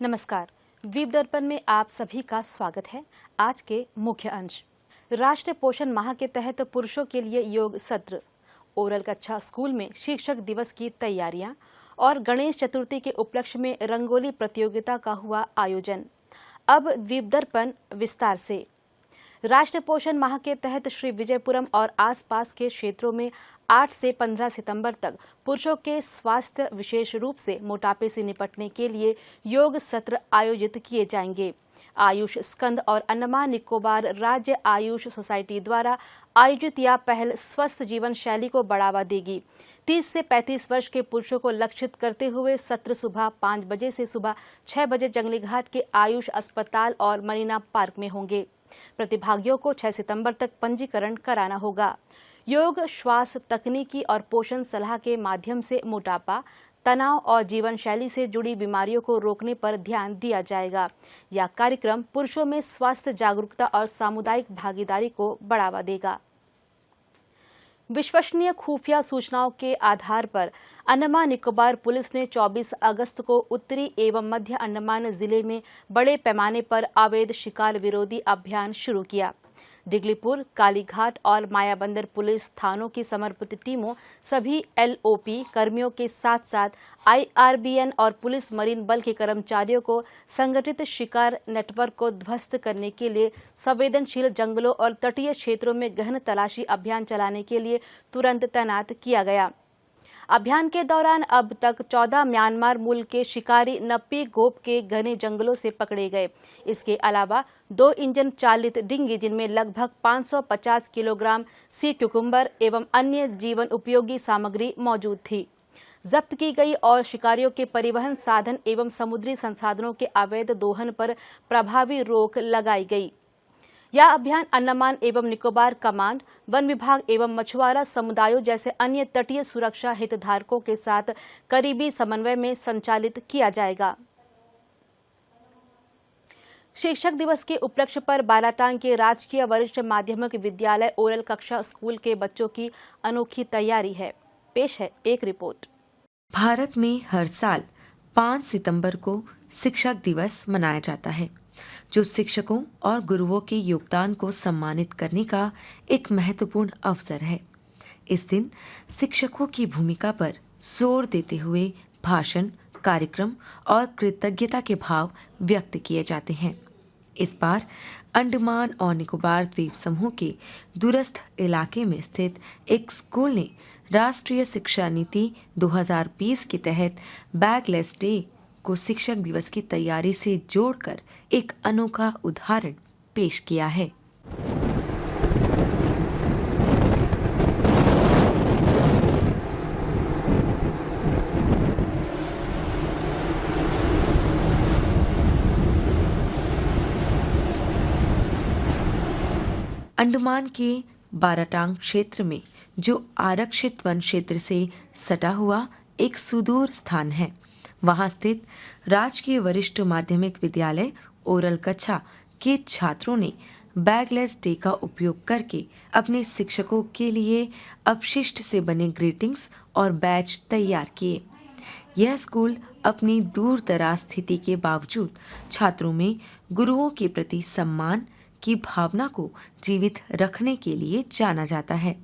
नमस्कार। वीव दर्पण में आप सभी का स्वागत है। आज के मुख्य अंश। राष्ट्रीय पोषण माह के तहत पुरुषों के लिए योग सत्र, ओरल कक्षा स्कूल में शिक्षक दिवस की तैयारियां और गणेश चतुर्थी के उपलक्ष्य में रंगोली प्रतियोगिता का हुआ आयोजन। अब वीव दर्पण विस्तार से। राष्ट्रीय पोषण माह के तहत श्री विजयपुरम और आसपास के क्षेत्रों में 8 से 15 सितंबर तक पुरुषों के स्वास्थ्य, विशेष रूप से मोटापे से निपटने के लिए योग सत्र आयोजित किए जाएंगे। आयुष स्कंद और अंडमान निकोबार राज्य आयुष सोसाइटी द्वारा आयोजित यह पहल स्वस्थ जीवन शैली को बढ़ावा देगी। 30 से 35 वर्ष के पुरुषों को लक्षित करते हुए सत्र सुबह 5 बजे से सुबह 6 बजे जंगली घाट के आयुष अस्पताल और मरीना पार्क में होंगे। प्रतिभागियों को 6 सितंबर तक पंजीकरण कराना होगा। योग, श्वास तकनीकी और पोषण सलाह के माध्यम से मोटापा, तनाव और जीवन शैली से जुड़ी बीमारियों को रोकने पर ध्यान दिया जाएगा। यह कार्यक्रम पुरुषों में स्वास्थ्य जागरूकता और सामुदायिक भागीदारी को बढ़ावा देगा। विश्वसनीय खुफिया सूचनाओं के आधार पर अंडमान निकोबार पुलिस ने 24 अगस्त को उत्तरी एवं मध्य अंडमान जिले में बड़े पैमाने पर अवैध शिकार विरोधी अभियान शुरू किया। डिगलीपुर, कालीघाट और मायाबंदर पुलिस थानों की समर्पित टीमों सभी एलओपी कर्मियों के साथ साथ आईआरबीएन और पुलिस मरीन बल के कर्मचारियों को संगठित शिकार नेटवर्क को ध्वस्त करने के लिए संवेदनशील जंगलों और तटीय क्षेत्रों में गहन तलाशी अभियान चलाने के लिए तुरंत तैनात किया गया। अभियान के दौरान अब तक 14 म्यांमार मूल के शिकारी नप्पी गोप के घने जंगलों से पकड़े गए। इसके अलावा 2 इंजन चालित डिंगी जिनमें लगभग 550 किलोग्राम सी क्यूकुम्बर एवं अन्य जीवन उपयोगी सामग्री मौजूद थी, जब्त की गई और शिकारियों के परिवहन साधन एवं समुद्री संसाधनों के अवैध दोहन पर प्रभावी रोक लगाई गई। यह अभियान अंडमान एवं निकोबार कमांड, वन विभाग एवं मछुआरा समुदायों जैसे अन्य तटीय सुरक्षा हितधारकों के साथ करीबी समन्वय में संचालित किया जाएगा। शिक्षक दिवस के उपलक्ष्य पर बालाटांग के राजकीय वरिष्ठ माध्यमिक विद्यालय ओरल कक्षा स्कूल के बच्चों की अनोखी तैयारी है। पेश है एक रिपोर्ट। भारत में हर साल 5 सितंबर को शिक्षक दिवस मनाया जाता है, जो शिक्षकों और गुरुओं के योगदान को सम्मानित करने का एक महत्वपूर्ण अवसर है। इस दिन शिक्षकों की भूमिका पर जोर देते हुए भाषण, कार्यक्रम और कृतज्ञता के भाव व्यक्त किए जाते हैं। इस बार अंडमान और निकोबार द्वीप समूह के दूरस्थ इलाके में स्थित एक स्कूल ने राष्ट्रीय शिक्षा नीति 2020 के तहत बैगलेस डे को शिक्षक दिवस की तैयारी से जोड़कर एक अनोखा उदाहरण पेश किया है। अंडमान के बाराटांग क्षेत्र में, जो आरक्षित वन क्षेत्र से सटा हुआ एक सुदूर स्थान है, वहां स्थित राजकीय वरिष्ठ माध्यमिक विद्यालय ओरल कक्षा के छात्रों ने बैगलेस डे का उपयोग करके अपने शिक्षकों के लिए अपशिष्ट से बने ग्रीटिंग्स और बैच तैयार किए। यह स्कूल अपनी दूर दराज स्थिति के बावजूद छात्रों में गुरुओं के प्रति सम्मान की भावना को जीवित रखने के लिए जाना जाता है।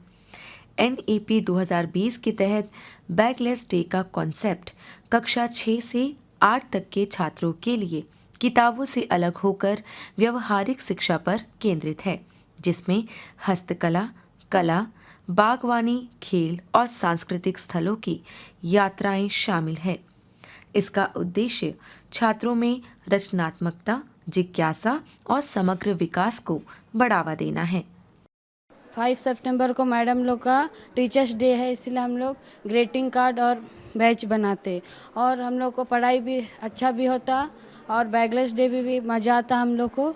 NEP 2020 के तहत बैगलेस डे का कॉन्सेप्ट कक्षा 6 से 8 तक के छात्रों के लिए किताबों से अलग होकर व्यवहारिक शिक्षा पर केंद्रित है, जिसमें हस्तकला, कला, बागवानी, खेल और सांस्कृतिक स्थलों की यात्राएं शामिल है। इसका उद्देश्य छात्रों में रचनात्मकता, जिज्ञासा और समग्र विकास को बढ़ावा देना है। 5 सितंबर को मैडम लोग का टीचर्स डे है, इसलिए हम लोग ग्रीटिंग कार्ड और बैच बनाते और हम लोग को पढ़ाई भी अच्छा भी होता और बैगलेस डे भी मज़ा आता हम लोग को।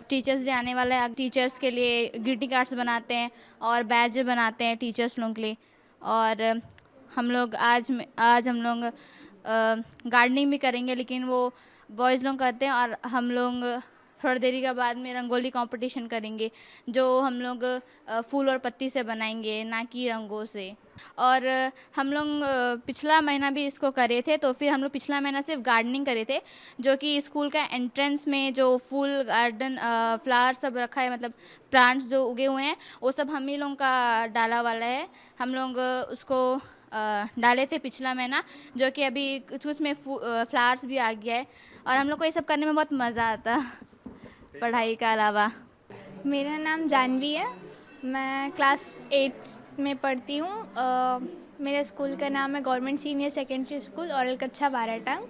टीचर्स डे आने वाला है, टीचर्स के लिए ग्रीटिंग कार्ड्स बनाते हैं और बैच बनाते हैं टीचर्स लोगों के लिए। और हम लोग आज हम लोग गार्डनिंग भी करेंगे, लेकिन वो बॉयज़ लोग करते हैं और हम लोग थोड़ी देरी के बाद में रंगोली कंपटीशन करेंगे, जो हम लोग फूल और पत्ती से बनाएंगे, ना कि रंगों से। और हम लोग पिछला महीना भी इसको करे थे, तो फिर हम लोग पिछला महीना सिर्फ गार्डनिंग करे थे, जो कि स्कूल का एंट्रेंस में जो फूल गार्डन फ्लावर सब रखा है, मतलब प्लांट्स जो उगे हुए हैं वो सब हम ही लोगों का डाला वाला है। हम लोग उसको डाले थे पिछला महीना, जो कि अभी कुछ उसमें फ्लावर्स भी आ गया है, और हम लोग को ये सब करने में बहुत मज़ा आता पढ़ाई के अलावा। मेरा नाम जानवी है, मैं क्लास 8 में पढ़ती हूँ। मेरे स्कूल का नाम है गवर्नमेंट सीनियर सेकेंडरी स्कूल औरल कच्छा बाराटांग।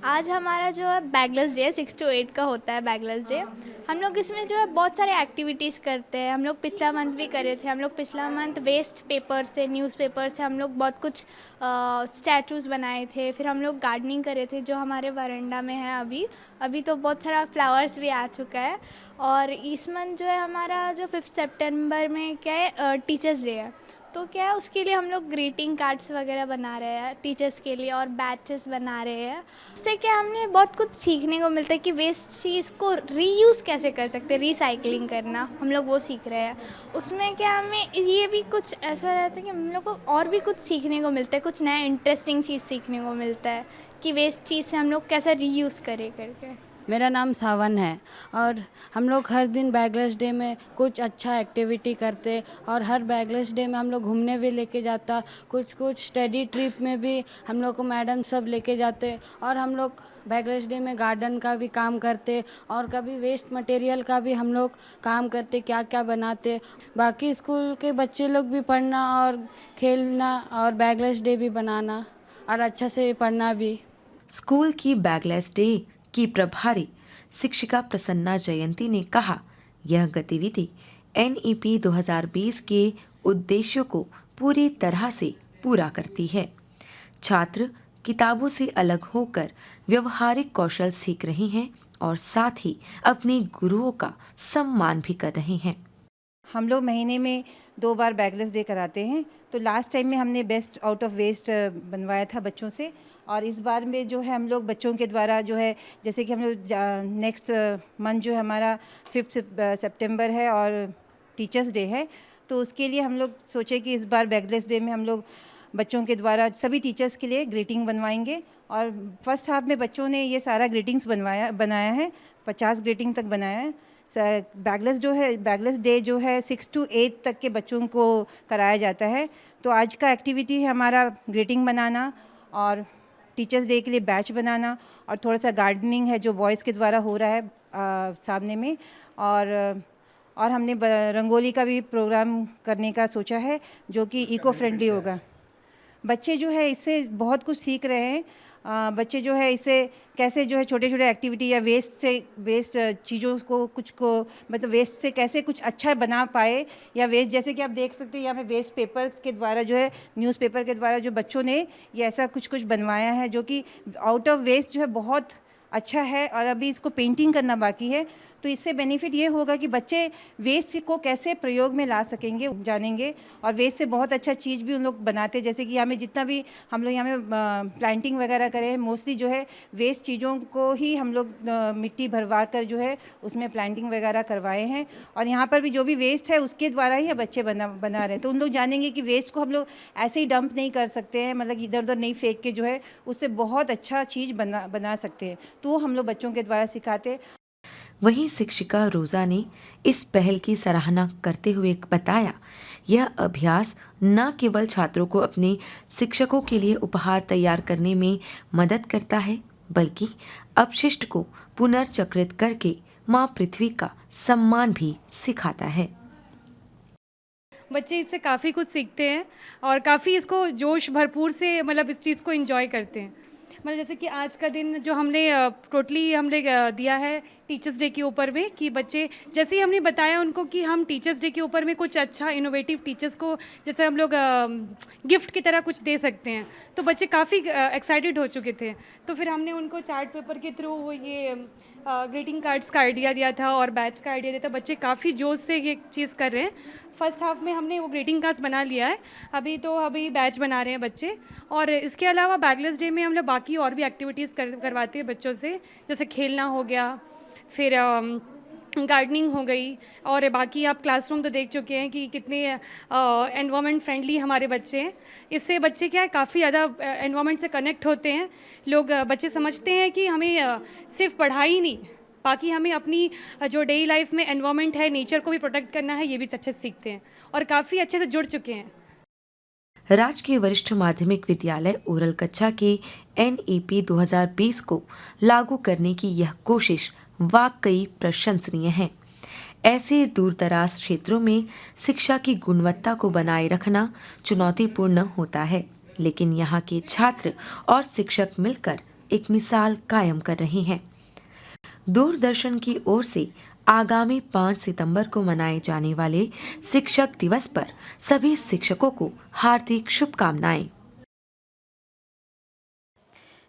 आज हमारा जो है बैगलेस डे 6 to 8 का होता है बैगलेस डे। हम लोग इसमें जो है बहुत सारे एक्टिविटीज़ करते हैं। हम लोग पिछला मंथ भी करे थे। हम लोग पिछला मंथ वेस्ट पेपर से, न्यूज़पेपर से हम लोग बहुत कुछ स्टैचूज़ बनाए थे। फिर हम लोग गार्डनिंग करे थे जो हमारे वरांडा में है। अभी तो बहुत सारा फ्लावर्स भी आ चुका है। और इस मंथ जो है हमारा जो 5 सितंबर में क्या है टीचर्स डे है, तो क्या है उसके लिए हम लोग ग्रीटिंग कार्ड्स वगैरह बना रहे हैं टीचर्स के लिए और बैचेस बना रहे हैं। उससे क्या हमने बहुत कुछ सीखने को मिलता है कि वेस्ट चीज़ को रीयूज़ कैसे कर सकते हैं, रिसाइकलिंग करना हम लोग वो सीख रहे हैं। उसमें क्या हमें ये भी कुछ ऐसा रहता है कि हम लोग को और भी कुछ सीखने को मिलता है, कुछ नया इंटरेस्टिंग चीज़ सीखने को मिलता है कि वेस्ट चीज़ से हम लोग कैसे रीयूज़ करें करके। मेरा नाम सावन है और हम लोग हर दिन बैगलेस डे में कुछ अच्छा एक्टिविटी करते और हर बैगलेस डे में हम लोग घूमने भी लेके जाता। कुछ स्टडी ट्रिप में भी हम लोग को मैडम सब लेके जाते और हम लोग बैगलेस डे में गार्डन का भी काम करते और कभी वेस्ट मटेरियल का भी हम लोग काम करते, क्या क्या बनाते। बाकी स्कूल के बच्चे लोग भी पढ़ना और खेलना और बैगलेस डे भी बनाना और अच्छा से पढ़ना भी। स्कूल की बैगलेस डे की प्रभारी शिक्षिका प्रसन्ना जयंती ने कहा, यह गतिविधि NEP 2020 के उद्देश्यों को पूरी तरह से पूरा करती है। छात्र किताबों से अलग होकर व्यवहारिक कौशल सीख रहे हैं और साथ ही अपने गुरुओं का सम्मान भी कर रहे हैं। हम लोग महीने में 2 बार बैगलेस डे कराते हैं। तो लास्ट टाइम में हमने बेस्ट आउट ऑफ वेस्ट बनवाया था बच्चों से, और इस बार में जो है हम लोग बच्चों के द्वारा जो है, जैसे कि हम लोग नेक्स्ट मंथ जो है हमारा 5 सितंबर है और टीचर्स डे है, तो उसके लिए हम लोग सोचे कि इस बार बैगलेस डे में हम लोग बच्चों के द्वारा सभी टीचर्स के लिए ग्रीटिंग बनवाएंगे। और फर्स्ट हाफ में बच्चों ने ये सारा ग्रीटिंग्स बनाया है, 50 ग्रीटिंग तक बनाया है। बैगलेस डे जो है 6 to 8 तक के बच्चों को कराया जाता है। तो आज का एक्टिविटी है हमारा ग्रीटिंग बनाना और टीचर्स डे के लिए बैच बनाना, और थोड़ा सा गार्डनिंग है जो बॉयज़ के द्वारा हो रहा है सामने में, और हमने रंगोली का भी प्रोग्राम करने का सोचा है जो कि इको फ्रेंडली होगा। बच्चे जो है इससे बहुत कुछ सीख रहे हैं। बच्चे जो है इससे कैसे जो है छोटे छोटे एक्टिविटी या वेस्ट चीज़ों को मतलब वेस्ट से कैसे कुछ अच्छा बना पाए, या वेस्ट जैसे कि आप देख सकते हैं यहाँ पे वेस्ट पेपर के द्वारा जो है, न्यूज़पेपर के द्वारा जो बच्चों ने ये ऐसा कुछ बनवाया है जो कि आउट ऑफ वेस्ट जो है बहुत अच्छा है। और अभी इसको पेंटिंग करना बाकी है। तो इससे बेनिफिट ये होगा कि बच्चे वेस्ट को कैसे प्रयोग में ला सकेंगे, जानेंगे, और वेस्ट से बहुत अच्छा चीज़ भी उन लोग बनाते हैं। जैसे कि हमें जितना भी हम लोग यहाँ में प्लांटिंग वगैरह करें, मोस्टली जो है वेस्ट चीज़ों को ही हम लोग मिट्टी भरवा कर जो है उसमें प्लांटिंग वगैरह करवाए हैं। और यहाँ पर भी जो भी वेस्ट है उसके द्वारा ही बच्चे बना रहे हैं। तो उन लोग जानेंगे कि वेस्ट को हम लोग ऐसे ही डंप नहीं कर सकते हैं, मतलब इधर उधर नहीं फेंक के जो है उससे बहुत अच्छा चीज़ बना सकते हैं। तो वो हम लोग बच्चों के द्वारा सिखाते। वहीं शिक्षिका रोजा ने इस पहल की सराहना करते हुए बताया, यह अभ्यास न केवल छात्रों को अपने शिक्षकों के लिए उपहार तैयार करने में मदद करता है, बल्कि अपशिष्ट को पुनर्चक्रित करके माँ पृथ्वी का सम्मान भी सिखाता है। बच्चे इससे काफ़ी कुछ सीखते हैं और काफ़ी इसको जोश भरपूर से मतलब इस चीज़ को एंजॉय करते हैं। मतलब जैसे कि आज का दिन जो हमने टोटली हमने दिया है टीचर्स डे के ऊपर में, कि बच्चे जैसे ही हमने बताया उनको कि हम टीचर्स डे के ऊपर में कुछ अच्छा इनोवेटिव टीचर्स को जैसे हम लोग गिफ्ट की तरह कुछ दे सकते हैं, तो बच्चे काफ़ी एक्साइटेड हो चुके थे। तो फिर हमने उनको चार्ट पेपर के थ्रू ये ग्रीटिंग कार्ड्स का आइडिया दिया था और बैच का आइडिया दिया था। बच्चे काफ़ी जोश से ये चीज़ कर रहे हैं। फर्स्ट हाफ में हमने वो ग्रीटिंग कार्ड्स बना लिया है, अभी बैच बना रहे हैं बच्चे। और इसके अलावा बैगलेस डे में हम लोग बाकी और भी एक्टिविटीज़ करवाते हैं बच्चों से, जैसे खेलना हो गया, फिर गार्डनिंग हो गई, और बाकी आप क्लासरूम तो देख चुके हैं कि कितने एनवायरनमेंट फ्रेंडली हमारे बच्चे हैं। इससे बच्चे क्या है, काफ़ी ज़्यादा एनवायरनमेंट से कनेक्ट होते हैं। लोग बच्चे समझते हैं कि हमें सिर्फ पढ़ाई नहीं, बाकी हमें अपनी जो डेली लाइफ में एनवायरनमेंट है, नेचर को भी प्रोटेक्ट करना है, ये भी अच्छे से सीखते हैं और काफ़ी अच्छे से जुड़ चुके हैं। राजकीय वरिष्ठ माध्यमिक विद्यालय ओरल कच्छा के NEP 2020 को लागू करने की यह कोशिश वाकई प्रशंसनीय है। ऐसे दूरदराज क्षेत्रों में शिक्षा की गुणवत्ता को बनाए रखना चुनौतीपूर्ण होता है, लेकिन यहाँ के छात्र और शिक्षक मिलकर एक मिसाल कायम कर रहे हैं। दूरदर्शन की ओर से आगामी 5 सितंबर को मनाए जाने वाले शिक्षक दिवस पर सभी शिक्षकों को हार्दिक शुभकामनाएं।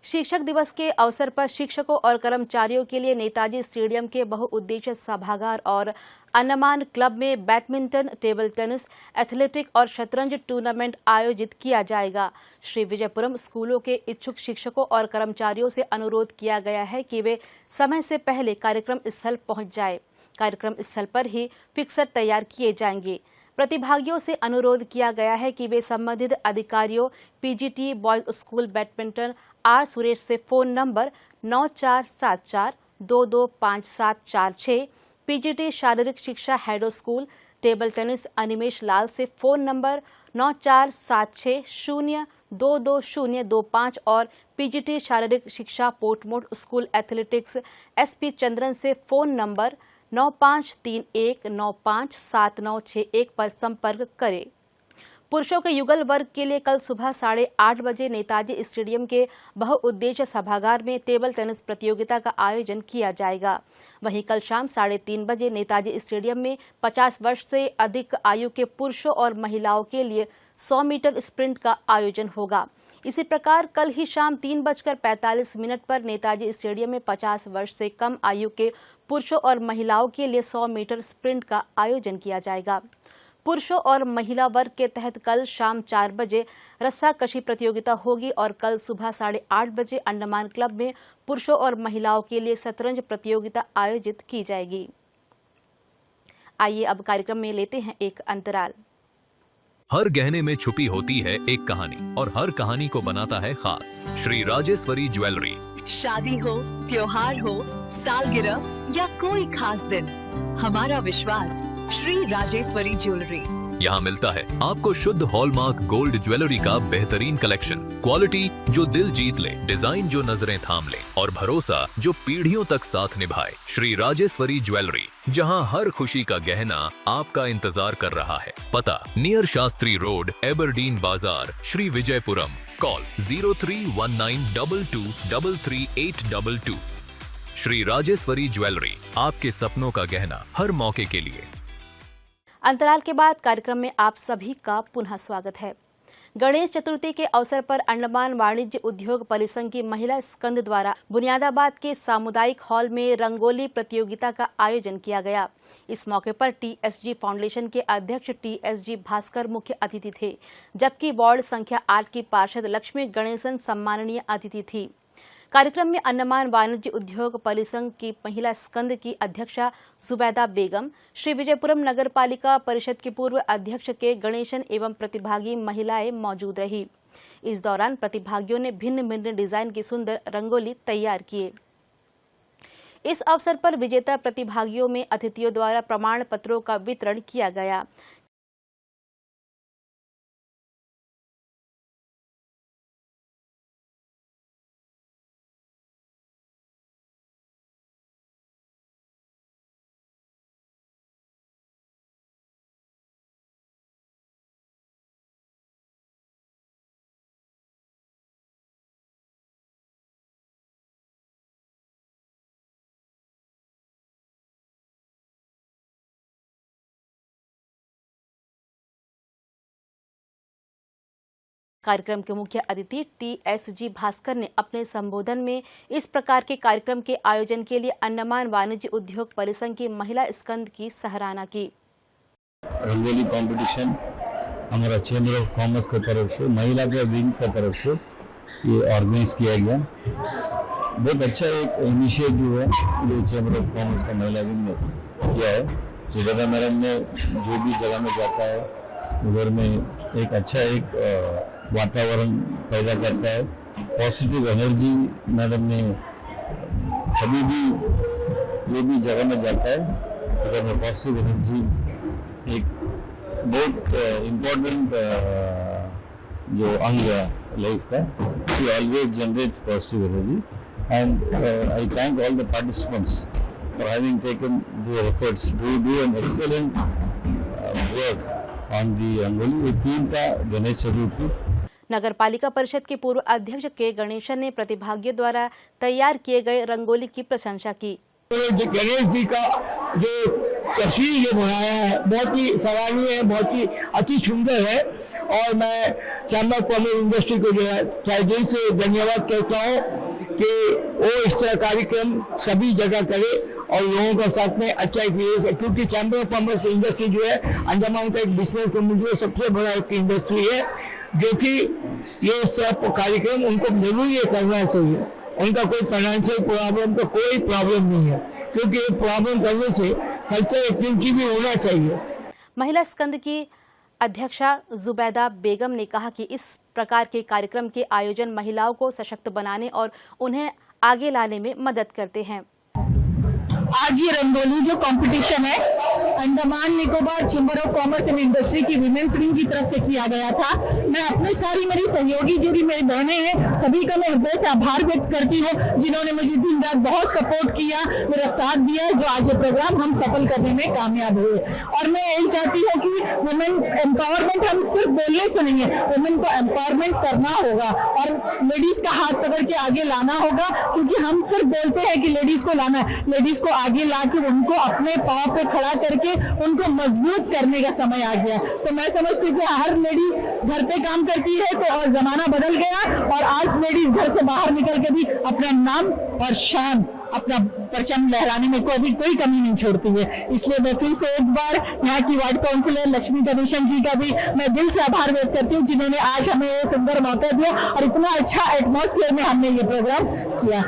शिक्षक दिवस के अवसर पर शिक्षकों और कर्मचारियों के लिए नेताजी स्टेडियम के बहुउद्देशीय सभागार और अंडमान क्लब में बैडमिंटन, टेबल टेनिस, एथलेटिक और शतरंज टूर्नामेंट आयोजित किया जाएगा। श्री विजयपुरम स्कूलों के इच्छुक शिक्षकों और कर्मचारियों से अनुरोध किया गया है कि वे समय से पहले कार्यक्रम स्थल पहुंच जाए। कार्यक्रम स्थल पर ही फिक्सर तैयार किए जाएंगे। प्रतिभागियों से अनुरोध किया गया है कि वे संबंधित अधिकारियों PGT boys school badminton R Suresh से फोन नंबर 9474225746, PGT शारीरिक शिक्षा हेडो स्कूल टेबल टेनिस अनिमेश लाल से फोन नंबर 9476022025 और PGT शारीरिक शिक्षा पोर्टमोट स्कूल एथलेटिक्स SP चंद्रन से फोन नंबर 9531957961 पर संपर्क करें। पुरुषों के युगल वर्ग के लिए कल सुबह 8:30 बजे नेताजी स्टेडियम के बहुउद्देशीय सभागार में टेबल टेनिस प्रतियोगिता का आयोजन किया जाएगा। वहीं कल शाम 3:30 बजे नेताजी स्टेडियम में 50 वर्ष से अधिक आयु के पुरुषों और महिलाओं के लिए 100 मीटर स्प्रिंट का आयोजन होगा। इसी प्रकार कल ही शाम 3:45 पर नेताजी स्टेडियम में 50 वर्ष से कम आयु के पुरुषों और महिलाओं के लिए 100 मीटर स्प्रिंट का आयोजन किया जाएगा। पुरुषों और महिला वर्ग के तहत कल शाम 4 बजे रस्साकशी प्रतियोगिता होगी और कल सुबह 8:30 बजे अंडमान क्लब में पुरुषों और महिलाओं के लिए शतरंज प्रतियोगिता आयोजित की जाएगी। आइए अब कार्यक्रम में लेते हैं एक अंतराल। हर गहने में छुपी होती है एक कहानी और हर कहानी को बनाता है खास। श्री राजेश्वरी ज्वेलरी। शादी हो, त्योहार हो, सालगिरह या कोई खास दिन, हमारा विश्वास श्री राजेश्वरी ज्वेलरी। यहाँ मिलता है आपको शुद्ध हॉलमार्क गोल्ड ज्वेलरी का बेहतरीन कलेक्शन, क्वालिटी जो दिल जीत ले, डिजाइन जो नजरें थाम ले और भरोसा जो पीढ़ियों तक साथ निभाए। श्री राजेश्वरी ज्वेलरी, जहाँ हर खुशी का गहना आपका इंतजार कर रहा है। पता नियर शास्त्री रोड, एबरडीन बाजार, श्री विजयपुरम। कॉल 031922333822। श्री राजेश्वरी ज्वेलरी, आपके सपनों का गहना हर मौके के लिए। अंतराल के बाद कार्यक्रम में आप सभी का पुनः स्वागत है। गणेश चतुर्थी के अवसर पर अंडमान वाणिज्य उद्योग परिसंघ की महिला स्कंद द्वारा बुनियादाबाद के सामुदायिक हॉल में रंगोली प्रतियोगिता का आयोजन किया गया। इस मौके पर TSG फाउंडेशन के अध्यक्ष TSG भास्कर मुख्य अतिथि थे, जबकि वार्ड संख्या 8 की पार्षद लक्ष्मी गणेशन सम्माननीय अतिथि थी। कार्यक्रम में अंडमान वाणिज्य उद्योग परिसंघ की महिला स्कंद की अध्यक्षा जुबैदा बेगम, श्री विजयपुरम नगर पालिका परिषद के पूर्व अध्यक्ष के गणेशन एवं प्रतिभागी महिलाएं मौजूद रही। इस दौरान प्रतिभागियों ने भिन्न भिन्न डिजाइन की सुंदर रंगोली तैयार किए। इस अवसर पर विजेता प्रतिभागियों में अतिथियों द्वारा प्रमाण पत्रों का वितरण किया गया। कार्यक्रम के मुख्य अतिथि TSG भास्कर ने अपने संबोधन में इस प्रकार के कार्यक्रम के आयोजन के लिए अंडमान वाणिज्य उद्योग परिसंघ की महिला स्कंद की सराहना की। रंगोली कंपटीशन हमारा चैम्बर ऑफ कॉमर्स की तरफ से, महिला के विंग की तरफ से ये ऑर्गेनाइज किया गया बहुत अच्छा एक इनिशिएटिव है जो चैम्बर ऑफ कॉमर्स का महिला विंग ने किया है। सुबेदा मैडम ने जो भी जगह में जाता है उधर में एक अच्छा एक वातावरण पैदा करता है, पॉजिटिव एनर्जी। मैडम ने कभी भी जो भी जगह में जाता है उधर में पॉजिटिव एनर्जी एक बहुत इम्पोर्टेंट जो अंग है लाइफ का। She always generates positive energy, and I thank all the participants for having taken their efforts to do an excellent work on the Rangoli. ये थीम था गणेश चतुर्थी। नगर पालिका परिषद के पूर्व अध्यक्ष के गणेशन ने प्रतिभागियों द्वारा तैयार किए गए रंगोली की प्रशंसा की। तो गणेश जी का जो तस्वीर ये बनाया है बहुत ही सराहनीय है, बहुत ही अति सुंदर है और मैं चैम्बर ऑफ कॉमर्स इंडस्ट्री को जो है दिल से धन्यवाद करता हूँ कि वो इस तरह कार्यक्रम सभी जगह करे और लोगों का साथ में अच्छा एक, क्योंकि चैम्बर ऑफ कॉमर्स इंडस्ट्री जो है अंडमान का एक बिजनेस कम्युनिटी सबसे बड़ा एक इंडस्ट्री है, जो कि ये सब कार्यक्रम उनको जरूर ये करना चाहिए। उनका कोई फाइनेंशियल प्रॉब्लम का कोई प्रॉब्लम नहीं है, क्योंकि ये प्रॉब्लम करने से कल्चर एक्टिविटी भी होना चाहिए। महिला स्कंद की अध्यक्षा जुबैदा बेगम ने कहा कि इस प्रकार के कार्यक्रम के आयोजन महिलाओं को सशक्त बनाने और उन्हें आगे लाने में मदद करते हैं। आज ये रंगोली जो कंपटीशन है Andaman Nicobar chamber of commerce and industry की विमेंस विंग की तरफ से किया गया था। मैं अपने सारी मेरी सहयोगी जो भी मेरी बहनें हैं सभी का मैं हृदय से आभार व्यक्त करती हूँ, जिन्होंने मुझे दिन रात बहुत सपोर्ट किया, मेरा साथ दिया, जो आज ये प्रोग्राम हम सफल करने में कामयाब हुए। और मैं यही चाहती हूँ कि वुमेन एम्पावरमेंट हम सिर्फ बोलने से नहीं है, वुमेन को एम्पावरमेंट करना होगा और लेडीज का हाथ पकड़ के आगे लाना होगा, क्योंकि हम सिर्फ बोलते हैं कि लेडीज को लाना है, लेडीज को आगे ला के उनको अपने पाँव पे खड़ा करके उनको मजबूत करने का समय आ गया। तो मैं समझती हूँ कि हर लेडीज घर पे काम करती है तो और जमाना बदल गया और आज लेडीज घर से बाहर निकल के भी अपना नाम और शान अपना परचम लहराने में कोई कमी नहीं छोड़ती है। इसलिए मैं फिर से एक बार यहाँ की वार्ड काउंसिलर लक्ष्मी गणेशन जी का भी मैं दिल से आभार व्यक्त करती हूँ, जिन्होंने आज हमें ये सुंदर मौका दिया और इतना अच्छा एटमॉस्फेयर में हमने ये प्रोग्राम किया।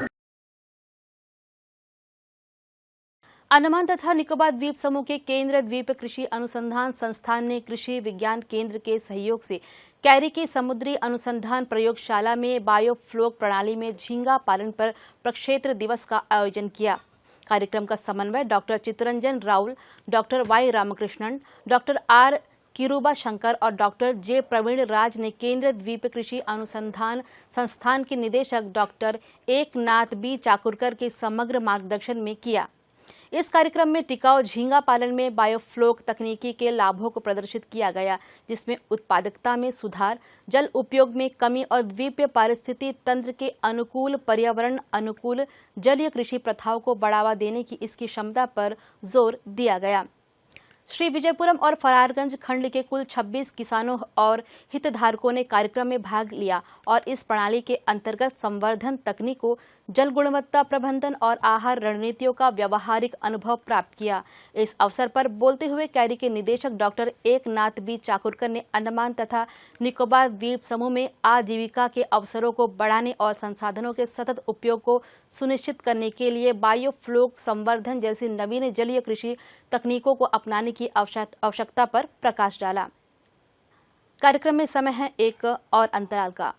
अंडमान तथा निकोबार द्वीप समूह के केंद्र द्वीप कृषि अनुसंधान संस्थान ने कृषि विज्ञान केंद्र के सहयोग से कैरी की समुद्री अनुसंधान प्रयोगशाला में बायोफ्लोक प्रणाली में झींगा पालन पर प्रक्षेत्र दिवस का आयोजन किया। कार्यक्रम का समन्वय doctor Chittaranjan Raul, doctor Y Ramakrishnan, doctor R Kiruba Shankar और डॉक्टर जे प्रवीण राज ने केंद्र द्वीप कृषि अनुसंधान संस्थान के निदेशक डॉक्टर एकनाथ बी चाकुरकर के समग्र मार्गदर्शन में किया। इस कार्यक्रम में टिकाऊ झींगा पालन में बायोफ्लोक तकनीकी के लाभों को प्रदर्शित किया गया, जिसमें उत्पादकता में सुधार, जल उपयोग में कमी और द्वीपीय पारिस्थितिकी तंत्र के अनुकूल, पर्यावरण अनुकूल जलीय कृषि प्रथाओं को बढ़ावा देने की इसकी क्षमता पर जोर दिया गया। श्री विजयपुरम और फरारगंज खंड के कुल 26 किसानों और हितधारकों ने कार्यक्रम में भाग लिया और इस प्रणाली के अंतर्गत संवर्धन तकनीकों, जल गुणवत्ता प्रबंधन और आहार रणनीतियों का व्यावहारिक अनुभव प्राप्त किया। इस अवसर पर बोलते हुए कैरी के निदेशक डॉक्टर एकनाथ बी चाकुरकर ने अंडमान तथा निकोबार द्वीप समूह में आजीविका के अवसरों को बढ़ाने और संसाधनों के सतत उपयोग को सुनिश्चित करने के लिए बायोफ्लोक संवर्धन जैसी नवीन जलीय कृषि तकनीकों को अपनाने की आवश्यकता पर प्रकाश डाला। कार्यक्रम में समय है एक और अंतराल का।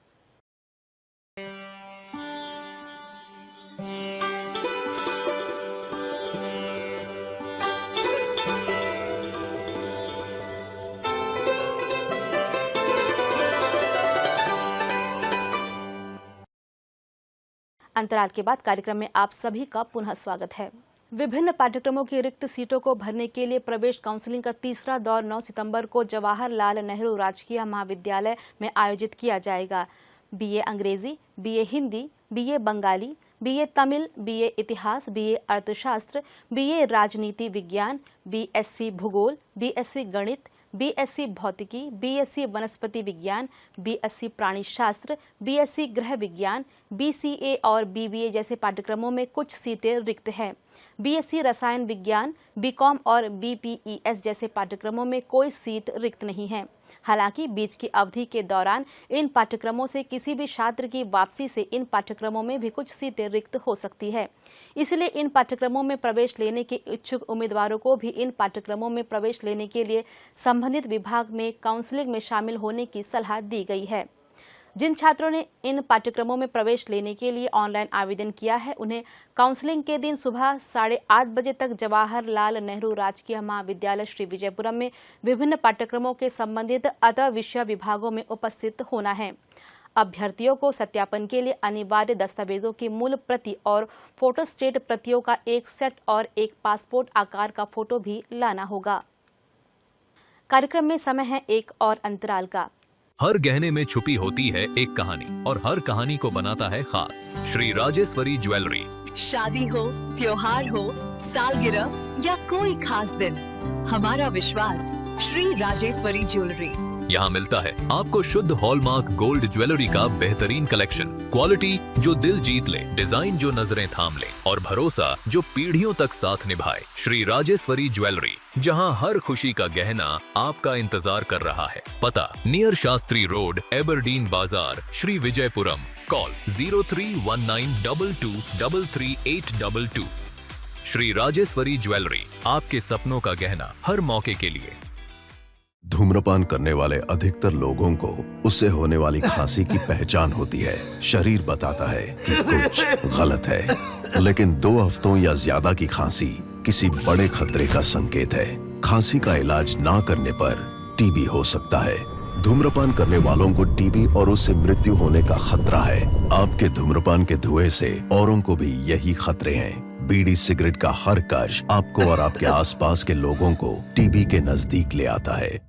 अंतराल के बाद कार्यक्रम में आप सभी का पुनः स्वागत है। विभिन्न पाठ्यक्रमों की रिक्त सीटों को भरने के लिए प्रवेश काउंसलिंग का तीसरा दौर 9 सितंबर को जवाहरलाल नेहरू राजकीय महाविद्यालय में आयोजित किया जाएगा। बीए अंग्रेजी, BA Hindi, BA Bengali, BA Tamil, BA इतिहास, बीए अर्थशास्त्र, बीए राजनीति विज्ञान, बीएससी भूगोल, बीएससी गणित, बीएससी भौतिकी, बीएससी वनस्पति विज्ञान, बीएससी प्राणी शास्त्र, बीएससी गृह विज्ञान, बीसीए और बीबीए जैसे पाठ्यक्रमों में कुछ सीटें रिक्त हैं। बीएससी रसायन विज्ञान, बीकॉम और बीपीईएस जैसे पाठ्यक्रमों में कोई सीट रिक्त नहीं है। हालांकि बीच की अवधि के दौरान इन पाठ्यक्रमों से किसी भी छात्र की वापसी से इन पाठ्यक्रमों में भी कुछ सीटें रिक्त हो सकती है। इसलिए इन पाठ्यक्रमों में प्रवेश लेने के इच्छुक उम्मीदवारों को भी इन पाठ्यक्रमों में प्रवेश लेने के लिए संबंधित विभाग में काउंसलिंग में शामिल होने की सलाह दी गई है। जिन छात्रों ने इन पाठ्यक्रमों में प्रवेश लेने के लिए ऑनलाइन आवेदन किया है, उन्हें काउंसलिंग के दिन सुबह 8:30 बजे तक जवाहरलाल नेहरू राजकीय महाविद्यालय श्री विजयपुरम में विभिन्न पाठ्यक्रमों के संबंधित अतः विषय विभागों में उपस्थित होना है। अभ्यर्थियों को सत्यापन के लिए अनिवार्य दस्तावेजों की मूल प्रति और फोटोस्टेट प्रतियों का एक सेट और एक पासपोर्ट आकार का फोटो भी लाना होगा। कार्यक्रम में समय है एक और अंतराल का। हर गहने में छुपी होती है एक कहानी और हर कहानी को बनाता है खास श्री राजेश्वरी ज्वेलरी। शादी हो, त्योहार हो, सालगिरह या कोई खास दिन, हमारा विश्वास श्री राजेश्वरी ज्वेलरी। यहाँ मिलता है आपको शुद्ध हॉलमार्क गोल्ड ज्वेलरी का बेहतरीन कलेक्शन, क्वालिटी जो दिल जीत ले, डिजाइन जो नजरें थाम ले और भरोसा जो पीढ़ियों तक साथ निभाए। श्री राजेश्वरी ज्वेलरी, जहाँ हर खुशी का गहना आपका इंतजार कर रहा है। पता नियर शास्त्री रोड, एबरडीन बाजार, श्री विजयपुरम। कॉल 031922333822। श्री राजेश्वरी ज्वेलरी, आपके सपनों का गहना हर मौके के लिए। धूम्रपान करने वाले अधिकतर लोगों को उससे होने वाली खांसी की पहचान होती है। शरीर बताता है कि कुछ गलत है, लेकिन 2 हफ्तों या ज्यादा की खांसी किसी बड़े खतरे का संकेत है। खांसी का इलाज ना करने पर टीबी हो सकता है। धूम्रपान करने वालों को टीबी और उससे मृत्यु होने का खतरा है। आपके धूम्रपान के धुएं से औरों को भी यही खतरे हैं। बीड़ी सिगरेट का हर कश आपको और आपके आसपास के लोगों को टीबी के नजदीक ले आता है।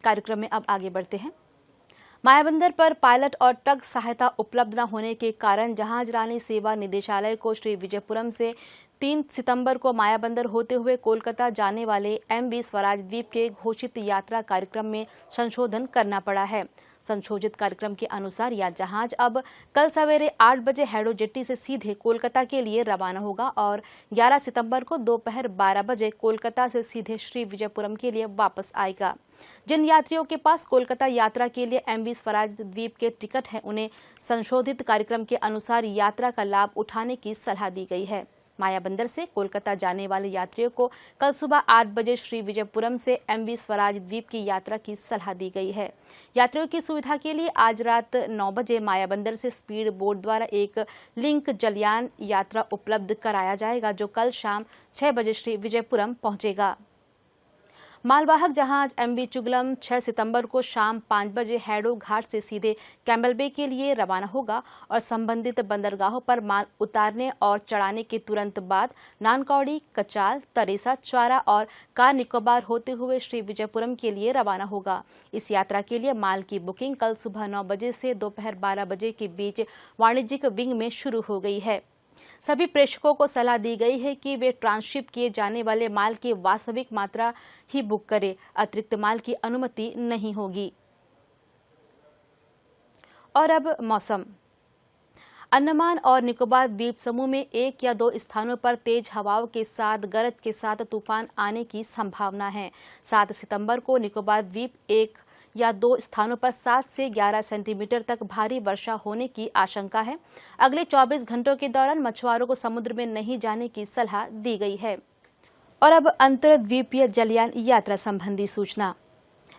कार्यक्रम में अब आगे बढ़ते हैं। मायाबंदर पर पायलट और टग सहायता उपलब्ध न होने के कारण जहाजरानी सेवा निदेशालय को श्री विजयपुरम से 3 सितंबर को मायाबंदर होते हुए कोलकाता जाने वाले MV स्वराज द्वीप के घोषित यात्रा कार्यक्रम में संशोधन करना पड़ा है। संशोधित कार्यक्रम के अनुसार यह जहाज अब कल सवेरे 8 बजे हैडो जेट्टी से सीधे कोलकाता के लिए रवाना होगा और 11 सितंबर को दोपहर 12 बजे कोलकाता से सीधे श्री विजयपुरम के लिए वापस आएगा। जिन यात्रियों के पास कोलकाता यात्रा के लिए MV स्वराज द्वीप के टिकट है, उन्हें संशोधित कार्यक्रम के अनुसार यात्रा का लाभ उठाने की सलाह दी गई है। मायाबंदर से कोलकाता जाने वाले यात्रियों को कल सुबह 8 बजे श्री विजयपुरम से MV स्वराज द्वीप की यात्रा की सलाह दी गई है। यात्रियों की सुविधा के लिए आज रात 9 बजे मायाबंदर से स्पीड बोट द्वारा एक लिंक जलयान यात्रा उपलब्ध कराया जाएगा, जो कल शाम 6 बजे श्री विजयपुरम पहुंचेगा। मालवाहक जहाज MV चुगलम 6 सितंबर को शाम 5 बजे हैडो घाट से सीधे कैम्बल बे के लिए रवाना होगा और संबंधित बंदरगाहों पर माल उतारने और चढ़ाने के तुरंत बाद नानकौड़ी, कचाल, तरेसा, चौरा और कार निकोबार होते हुए श्री विजयपुरम के लिए रवाना होगा। इस यात्रा के लिए माल की बुकिंग कल सुबह 9 बजे से दोपहर 12 बजे के बीच वाणिज्यिक विंग में शुरू हो गई है। सभी प्रेषकों को सलाह दी गई है कि वे ट्रांसशिप किए जाने वाले माल की वास्तविक मात्रा ही बुक करें। अतिरिक्त माल की अनुमति नहीं होगी। और अब मौसम। अंडमान और निकोबार द्वीप समूह में 1 या 2 स्थानों पर तेज हवाओं के साथ गरज के साथ तूफान आने की संभावना है। 7 सितंबर को निकोबार द्वीप 1 या 2 स्थानों पर 7 से 11 सेंटीमीटर तक भारी वर्षा होने की आशंका है। अगले 24 घंटों के दौरान मछुआरों को समुद्र में नहीं जाने की सलाह दी गई है। और अब अंतर्द्वीपीय जलयान यात्रा संबंधी सूचना।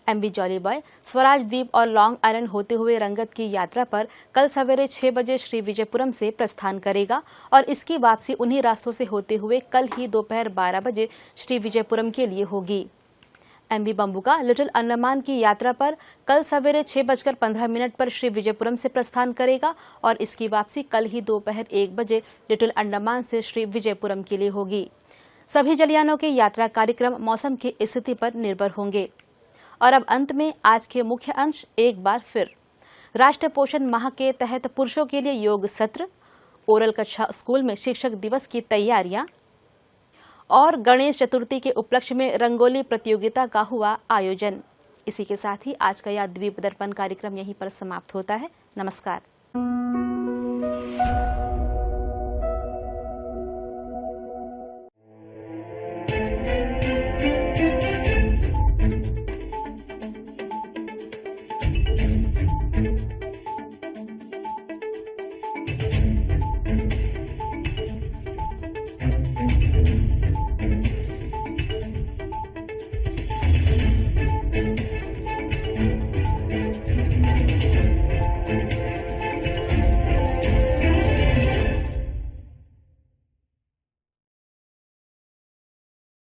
MV जॉली बॉय स्वराज द्वीप और लॉन्ग आइलैंड होते हुए रंगत की यात्रा पर कल सवेरे 6 बजे श्री विजयपुरम से प्रस्थान करेगा और इसकी वापसी उन्हीं रास्तों से होते हुए कल ही दोपहर 12 बजे श्री विजयपुरम के लिए होगी। MV बम्बुका लिटिल अंडमान की यात्रा पर कल सवेरे 6:15 पर श्री विजयपुरम से प्रस्थान करेगा और इसकी वापसी कल ही दोपहर 1 बजे लिटिल अंडमान से श्री विजयपुरम के लिए होगी। सभी जलयानों के यात्रा कार्यक्रम मौसम की स्थिति पर निर्भर होंगे। और अब अंत में आज के मुख्य अंश एक बार फिर। राष्ट्रीय पोषण माह के तहत पुरुषों के लिए योग सत्र, ओरल कक्षा स्कूल में शिक्षक दिवस की तैयारियां और गणेश चतुर्थी के उपलक्ष्य में रंगोली प्रतियोगिता का हुआ आयोजन। इसी के साथ ही आज का यह द्वीप दर्पण कार्यक्रम यहीं पर समाप्त होता है। नमस्कार।